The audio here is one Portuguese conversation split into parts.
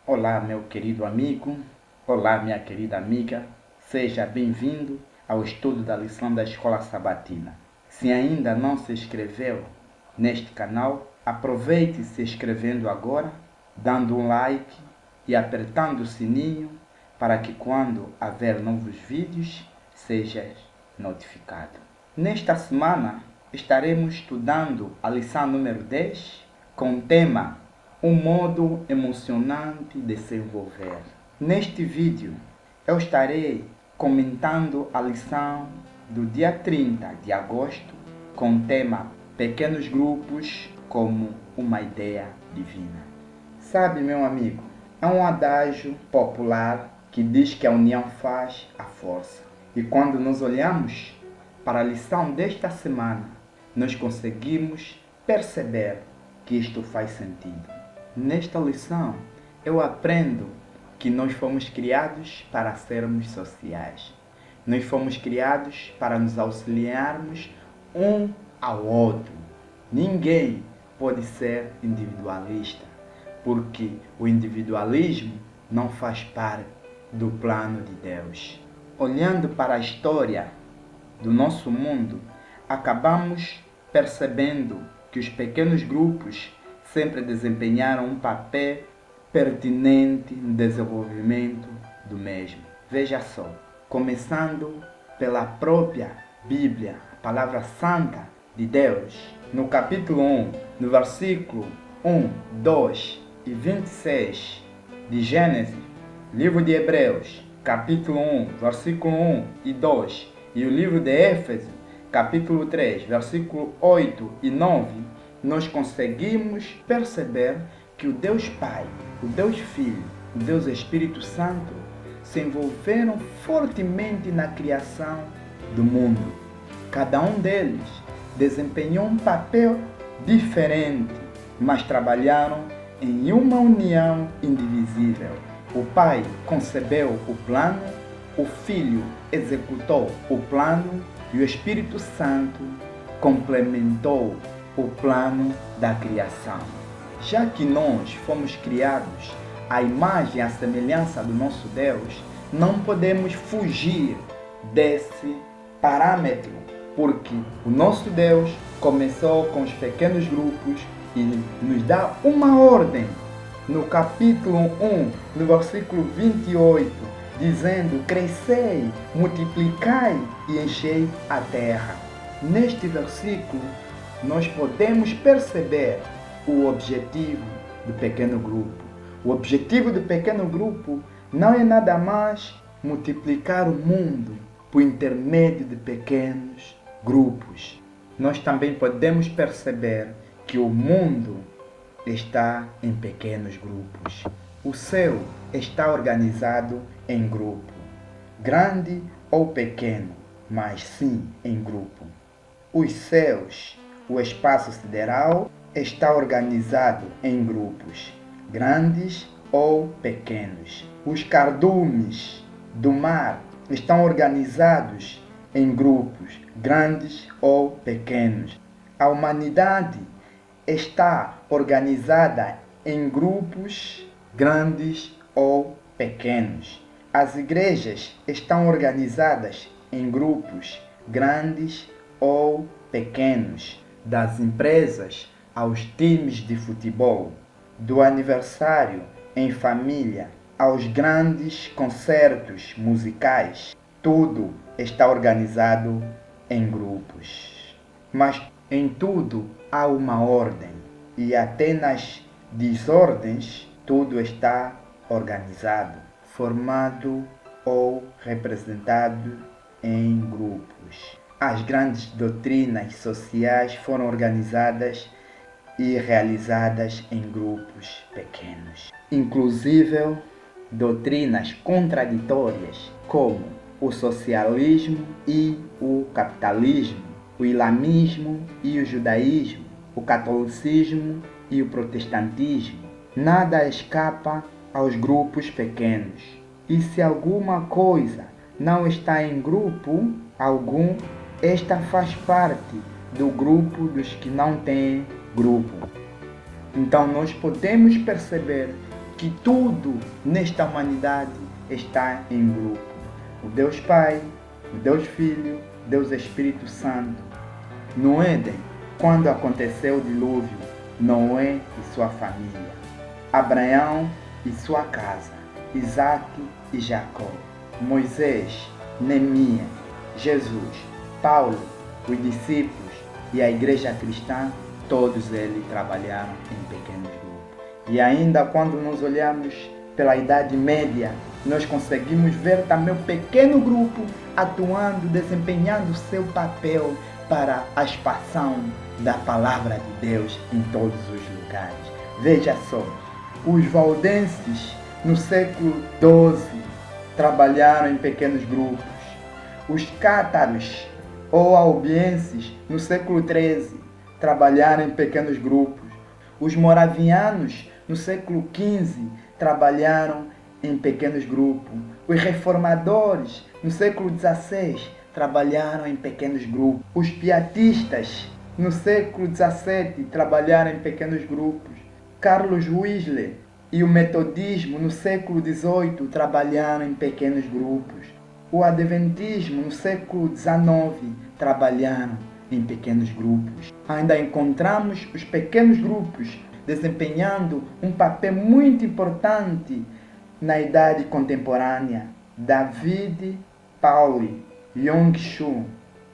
Olá, meu querido amigo. Olá, minha querida amiga. Seja bem-vindo ao estudo da lição da Escola Sabatina. Se ainda não se inscreveu neste canal, aproveite se inscrevendo agora, dando um like e apertando o sininho para que quando haver novos vídeos, sejas notificado. Nesta semana, estaremos estudando a lição número 10 com o tema um modo emocionante de se envolver. Neste vídeo, eu estarei comentando a lição do dia 30 de agosto com o tema Pequenos Grupos como uma ideia divina. Sabe, meu amigo, é um adágio popular que diz que a união faz a força. E quando nós olhamos para a lição desta semana, nós conseguimos perceber que isto faz sentido. Nesta lição, eu aprendo que nós fomos criados para sermos sociais. Nós fomos criados para nos auxiliarmos um ao outro. Ninguém pode ser individualista, porque o individualismo não faz parte do plano de Deus. Olhando para a história do nosso mundo, acabamos percebendo que os pequenos grupos sempre desempenharam um papel pertinente no desenvolvimento do mesmo. Veja só, começando pela própria Bíblia, a palavra santa de Deus, no capítulo 1, no versículo 1, 2 e 26 de Gênesis, livro de Hebreus, capítulo 1, versículo 1 e 2, e o livro de Éfeso, capítulo 3, versículo 8 e 9, nós conseguimos perceber que o Deus Pai, o Deus Filho, o Deus Espírito Santo se envolveram fortemente na criação do mundo. Cada um deles desempenhou um papel diferente, mas trabalharam em uma união indivisível. O Pai concebeu o plano, o Filho executou o plano e o Espírito Santo complementou o plano da criação. Já que nós fomos criados à imagem e à semelhança do nosso Deus, não podemos fugir desse parâmetro, porque o nosso Deus começou com os pequenos grupos e nos dá uma ordem no capítulo 1, no versículo 28, dizendo: crescei, multiplicai e enchei a terra. Neste versículo, nós podemos perceber o objetivo do pequeno grupo. O objetivo do pequeno grupo não é nada mais multiplicar o mundo por intermédio de pequenos grupos. Nós também podemos perceber que o mundo está em pequenos grupos. O céu está organizado em grupo, grande ou pequeno, mas sim em grupo. Os céus, o espaço sideral, está organizado em grupos, grandes ou pequenos. Os cardumes do mar estão organizados em grupos, grandes ou pequenos. A humanidade está organizada em grupos, grandes ou pequenos. As igrejas estão organizadas em grupos, grandes ou pequenos. Das empresas aos times de futebol, do aniversário em família aos grandes concertos musicais, tudo está organizado em grupos. Mas em tudo há uma ordem, e até nas desordens tudo está organizado, formado ou representado em grupos. As grandes doutrinas sociais foram organizadas e realizadas em grupos pequenos. Inclusive, doutrinas contraditórias como o socialismo e o capitalismo, o islamismo e o judaísmo, o catolicismo e o protestantismo. Nada escapa aos grupos pequenos. E se alguma coisa não está em grupo algum, esta faz parte do grupo dos que não têm grupo. Então nós podemos perceber que tudo nesta humanidade está em grupo. O Deus Pai, o Deus Filho, Deus Espírito Santo. No Éden, quando aconteceu o dilúvio, Noé e sua família, Abraão e sua casa, Isaque e Jacó, Moisés, Neemias, Jesus, Paulo, os discípulos e a igreja cristã, todos eles trabalharam em pequenos grupos. E ainda quando nós olhamos pela Idade Média, nós conseguimos ver também um pequeno grupo atuando, desempenhando seu papel para a expansão da palavra de Deus em todos os lugares. Veja só, os valdenses no século XII trabalharam em pequenos grupos. Os cátaros ou albienses no século XIII trabalharam em pequenos grupos. Os moravianos no século XV trabalharam em pequenos grupos. Os reformadores no século XVI trabalharam em pequenos grupos. Os pietistas no século XVII trabalharam em pequenos grupos. Carlos Wesley e o metodismo no século XVIII trabalharam em pequenos grupos. O adventismo no século XIX trabalharam em pequenos grupos. Ainda encontramos os pequenos grupos desempenhando um papel muito importante na idade contemporânea. David Pauli, Yong Shu,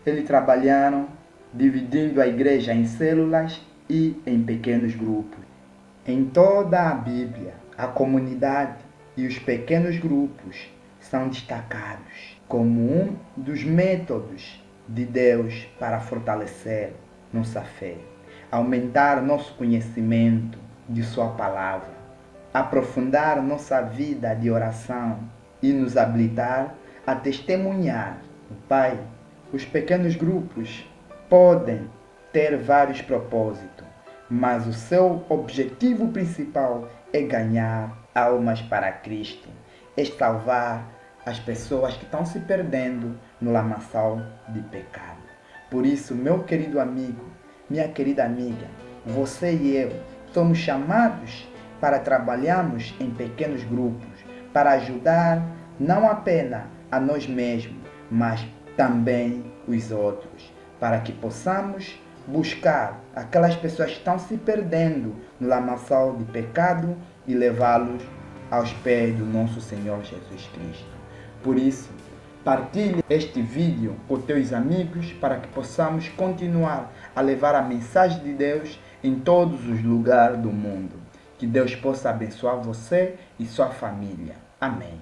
eles trabalharam dividindo a igreja em células e em pequenos grupos. Em toda a Bíblia, a comunidade e os pequenos grupos são destacados como um dos métodos de Deus para fortalecer nossa fé, aumentar nosso conhecimento de sua palavra, aprofundar nossa vida de oração e nos habilitar a testemunhar o Pai. Os pequenos grupos podem ter vários propósitos, mas o seu objetivo principal é ganhar almas para Cristo, é salvar as pessoas que estão se perdendo no lamaçal de pecado. Por isso, meu querido amigo, minha querida amiga, você e eu somos chamados para trabalharmos em pequenos grupos, para ajudar não apenas a nós mesmos, mas também os outros, para que possamos buscar aquelas pessoas que estão se perdendo no lamaçal de pecado e levá-los aos pés do nosso Senhor Jesus Cristo. Por isso, partilhe este vídeo com teus amigos para que possamos continuar a levar a mensagem de Deus em todos os lugares do mundo. Que Deus possa abençoar você e sua família. Amém.